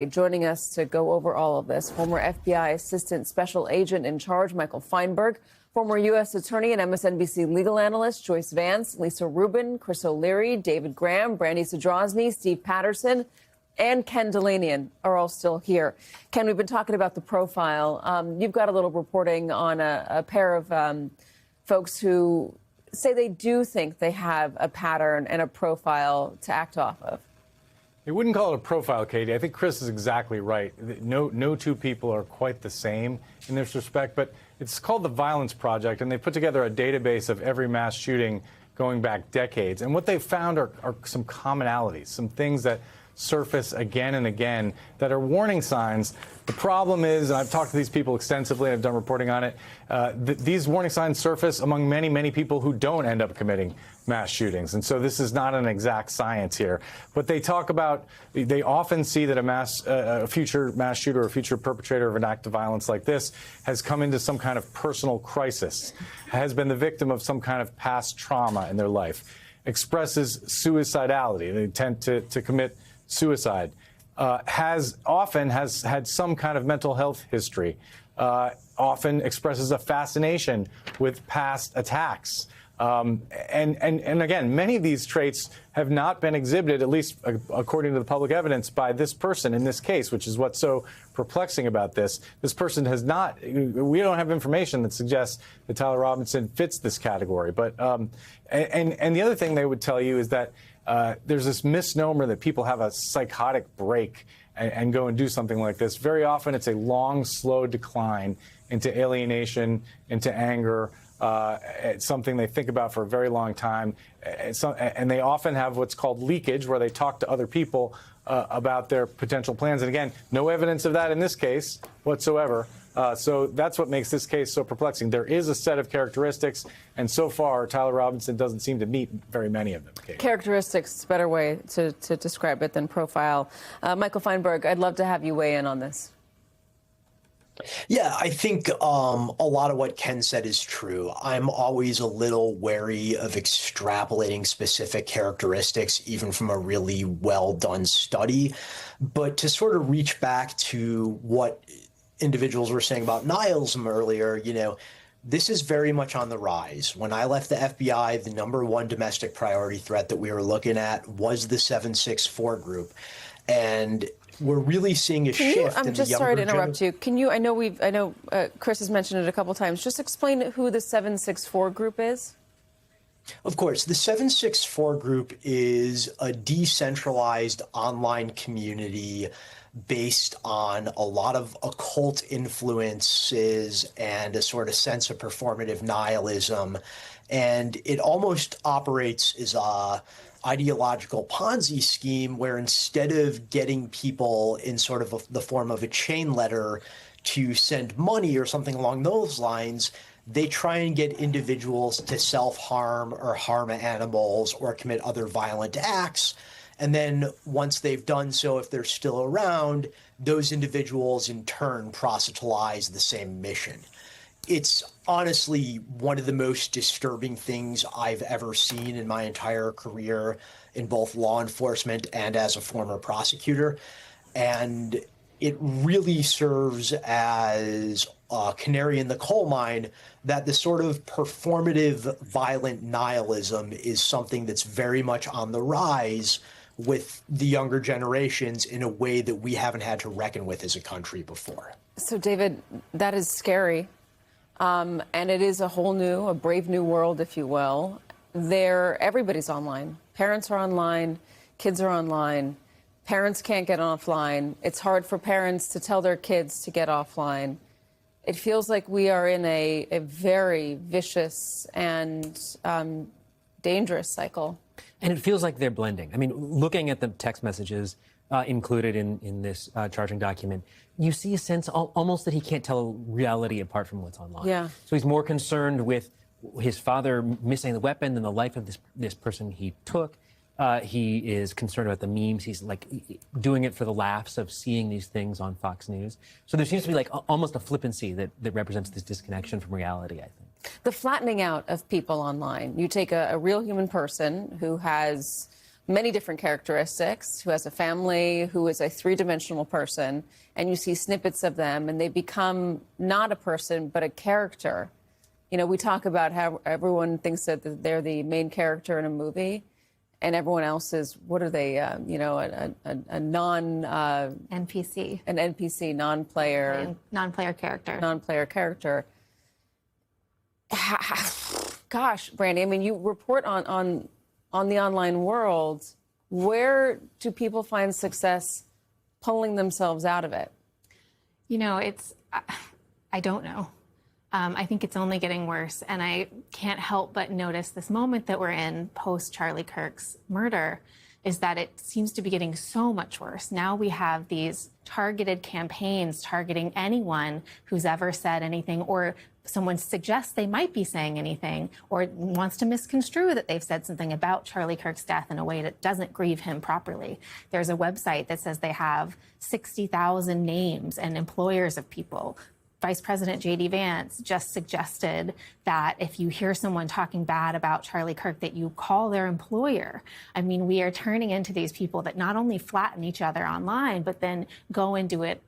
Joining us to go over all of this, former FBI Assistant Special Agent in Charge Michael Feinberg, former U.S. Attorney and MSNBC legal analyst Joyce Vance, Lisa Rubin, Chris O'Leary, David Graham, Brandy Zadrozny, Steve Patterson, and Ken Dilanian are all still here. Ken, we've been talking about the profile. You've got a little reporting on a pair of folks who say they do think they have a pattern and a profile to act off of. They wouldn't call it a profile, Katie. I think Chris is exactly right. No two people are quite the same in this respect, but it's called the Violence Project, and they put together a database of every mass shooting going back decades. And what they've found are some commonalities, some things that surface again and again that are warning signs. The problem is, and I've talked to these people extensively, I've done reporting on it, these warning signs surface among many, many people who don't end up committing mass shootings. And so this is not an exact science here. But they talk about, they often see that a future mass shooter or future perpetrator of an act of violence like this has come into some kind of personal crisis, has been the victim of some kind of past trauma in their life, expresses suicidality, the intent to commit suicide, has had some kind of mental health history, often expresses a fascination with past attacks. And again, many of these traits have not been exhibited, at least according to the public evidence, by this person in this case, which is what's so perplexing about this. This person has not, we don't have information that suggests that Tyler Robinson fits this category. But, and the other thing they would tell you is that there's this misnomer that people have a psychotic break and go and do something like this. Very often it's a long, slow decline into alienation, into anger. It's something they think about for a very long time. And they often have what's called leakage, where they talk to other people about their potential plans. And again, no evidence of that in this case whatsoever. So that's what makes this case so perplexing. There is a set of characteristics, and so far, Tyler Robinson doesn't seem to meet very many of them. Kate. Characteristics is a better way to describe it than profile. Michael Feinberg, I'd love to have you weigh in on this. Yeah, I think a lot of what Ken said is true. I'm always a little wary of extrapolating specific characteristics, even from a really well-done study. But to sort of reach back to what individuals were saying about nihilism earlier, this is very much on the rise. When I left the FBI, the #1 domestic priority threat that we were looking at was the 764 group. And we're really seeing a shift. I'm just sorry to interrupt you. Can you? I know Chris has mentioned it a couple times. Just explain who the 764 group is. Of course, the 764 group is a decentralized online community based on a lot of occult influences and a sort of sense of performative nihilism, and it almost operates as a ideological Ponzi scheme where instead of getting people in sort of the form of a chain letter to send money or something along those lines, they try and get individuals to self-harm or harm animals or commit other violent acts. And then once they've done so, if they're still around, those individuals in turn proselytize the same mission. It's honestly one of the most disturbing things I've ever seen in my entire career in both law enforcement and as a former prosecutor. And it really serves as a canary in the coal mine that the sort of performative violent nihilism is something that's very much on the rise with the younger generations in a way that we haven't had to reckon with as a country before. So, David, that is scary. And it is a brave new world, if you will. Everybody's online. Parents are online. Kids are online. Parents can't get offline. It's hard for parents to tell their kids to get offline. It feels like we are in a very vicious and dangerous cycle. And it feels like they're blending. I mean, looking at the text messages included in this charging document, you see a sense almost that he can't tell reality apart from what's online. Yeah. So he's more concerned with his father missing the weapon than the life of this person he took. He is concerned about the memes. He's like doing it for the laughs of seeing these things on Fox News. So there seems to be like almost a flippancy that represents this disconnection from reality, I think. The flattening out of people online. You take a real human person who has many different characteristics, who has a family, who is a three-dimensional person, and you see snippets of them, and they become not a person, but a character. You know, we talk about how everyone thinks that they're the main character in a movie, and everyone else is, what are they, you know, a non... NPC. An NPC, non-player... Non-player character. Non-player character. Gosh, Brandy, I mean, you report on the online world. Where do people find success pulling themselves out of it? You know, I don't know. I think it's only getting worse. And I can't help but notice this moment that we're in post Charlie Kirk's murder is that it seems to be getting so much worse. Now we have these targeted campaigns targeting anyone who's ever said anything, or someone suggests they might be saying anything, or wants to misconstrue that they've said something about Charlie Kirk's death in a way that doesn't grieve him properly. There's a website that says they have 60,000 names and employers of people. Vice President J.D. Vance just suggested that if you hear someone talking bad about Charlie Kirk, that you call their employer. I mean, we are turning into these people that not only flatten each other online, but then go and do it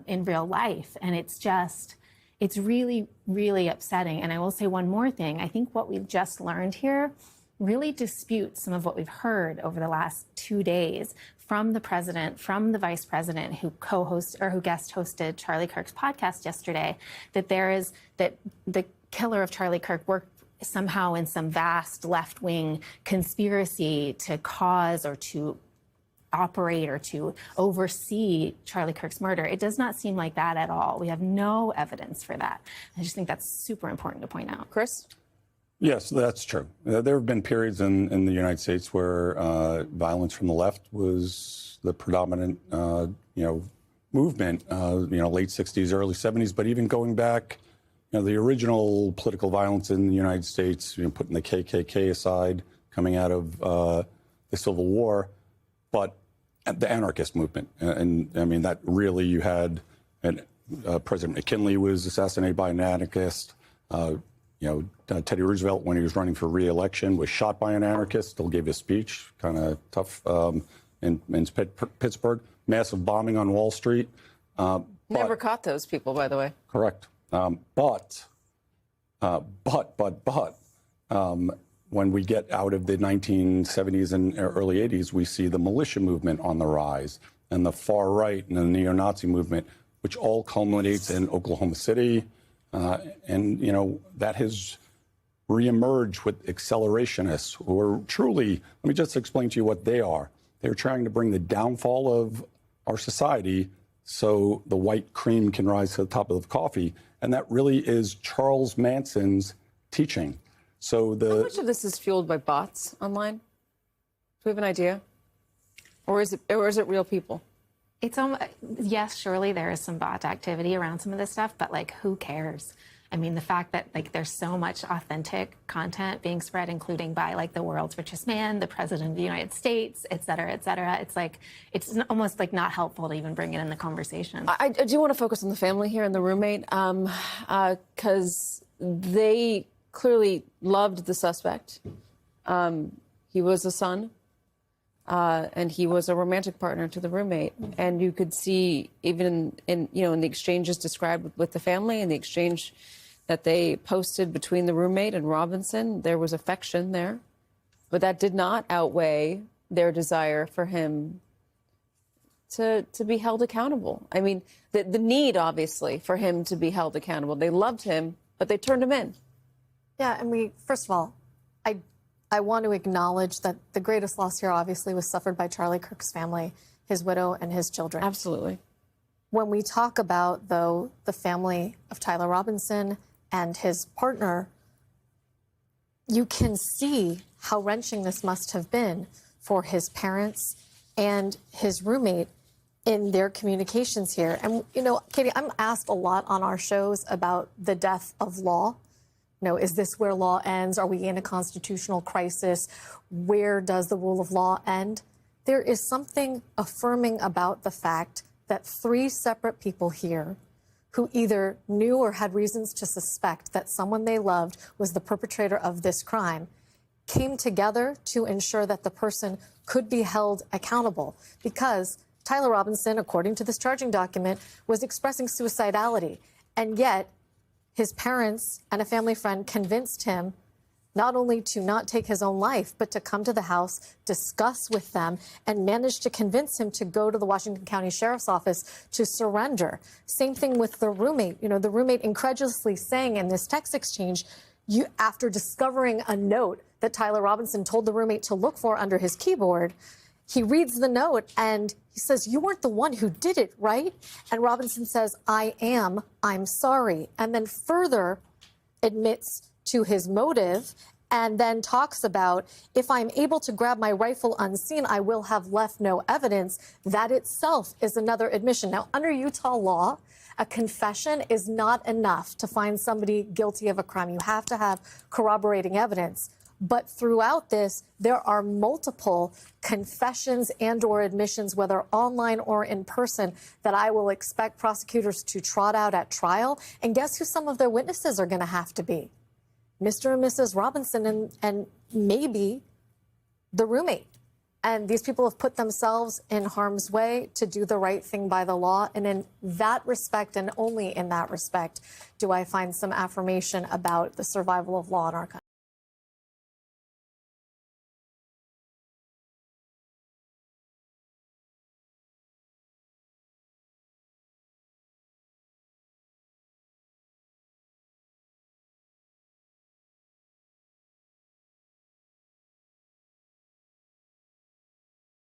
in real life. And it's really, really upsetting. And I will say one more thing. I think what we've just learned here really disputes some of what we've heard over the last 2 days from the president, from the vice president who guest hosted Charlie Kirk's podcast yesterday, that the killer of Charlie Kirk worked somehow in some vast left-wing conspiracy to cause or to operate or to oversee Charlie Kirk's murder. It does not seem like that at all. We have no evidence for that. I just think that's super important to point out. Chris? Yes, that's true. There have been periods in the United States where violence from the left was the predominant, movement. Late '60s, early '70s. But even going back, the original political violence in the United States, putting the KKK aside, coming out of the Civil War, but the anarchist movement, and I mean that really you had, President McKinley was assassinated by an anarchist. Teddy Roosevelt, when he was running for re-election, was shot by an anarchist, still gave a speech, kind of tough, in Pittsburgh. Massive bombing on Wall Street. Never caught those people, by the way. Correct. But when we get out of the 1970s and early 80s, we see the militia movement on the rise, and the far right and the neo-Nazi movement, which all culminates in Oklahoma City. That has reemerged with accelerationists who are truly, let me just explain to you what they are. They're trying to bring the downfall of our society so the white cream can rise to the top of the coffee. And that really is Charles Manson's teaching. So how much of this is fueled by bots online? Do we have an idea? Or is it real people? It's yes, surely there is some bot activity around some of this stuff, but who cares? I mean, the fact that there's so much authentic content being spread, including by the world's richest man, the president of the United States, et cetera, et cetera. It's almost not helpful to even bring it in the conversation. I do want to focus on the family here and the roommate, because they clearly loved the suspect. He was a son. And he was a romantic partner to the roommate. And you could see even in the exchanges described with the family and the exchange that they posted between the roommate and Robinson, there was affection there. But that did not outweigh their desire for him to be held accountable. I mean, the need, obviously, for him to be held accountable. They loved him, but they turned him in. Yeah, and first of all, I want to acknowledge that the greatest loss here, obviously, was suffered by Charlie Kirk's family, his widow, and his children. Absolutely. When we talk about, though, the family of Tyler Robinson and his partner, you can see how wrenching this must have been for his parents and his roommate in their communications here. And, Katie, I'm asked a lot on our shows about the death of law. Is this where law ends? Are we in a constitutional crisis? Where does the rule of law end? There is something affirming about the fact that 3 separate people here who either knew or had reasons to suspect that someone they loved was the perpetrator of this crime came together to ensure that the person could be held accountable because Tyler Robinson, according to this charging document, was expressing suicidality. And yet his parents and a family friend convinced him not only to not take his own life, but to come to the house, discuss with them, and manage to convince him to go to the Washington County Sheriff's Office to surrender. Same thing with the roommate. You know, the roommate incredulously saying in this text exchange, after discovering a note that Tyler Robinson told the roommate to look for under his keyboard, he reads the note and he says, "You weren't the one who did it, right?" And Robinson says, "I am. I'm sorry." And then further admits to his motive and then talks about, "If I'm able to grab my rifle unseen, I will have left no evidence." That itself is another admission. Now, under Utah law, a confession is not enough to find somebody guilty of a crime. You have to have corroborating evidence. But throughout this, there are multiple confessions and or admissions, whether online or in person, that I will expect prosecutors to trot out at trial. And guess who some of their witnesses are going to have to be? Mr. and Mrs. Robinson and maybe the roommate. And these people have put themselves in harm's way to do the right thing by the law. And in that respect, and only in that respect, do I find some affirmation about the survival of law in our country.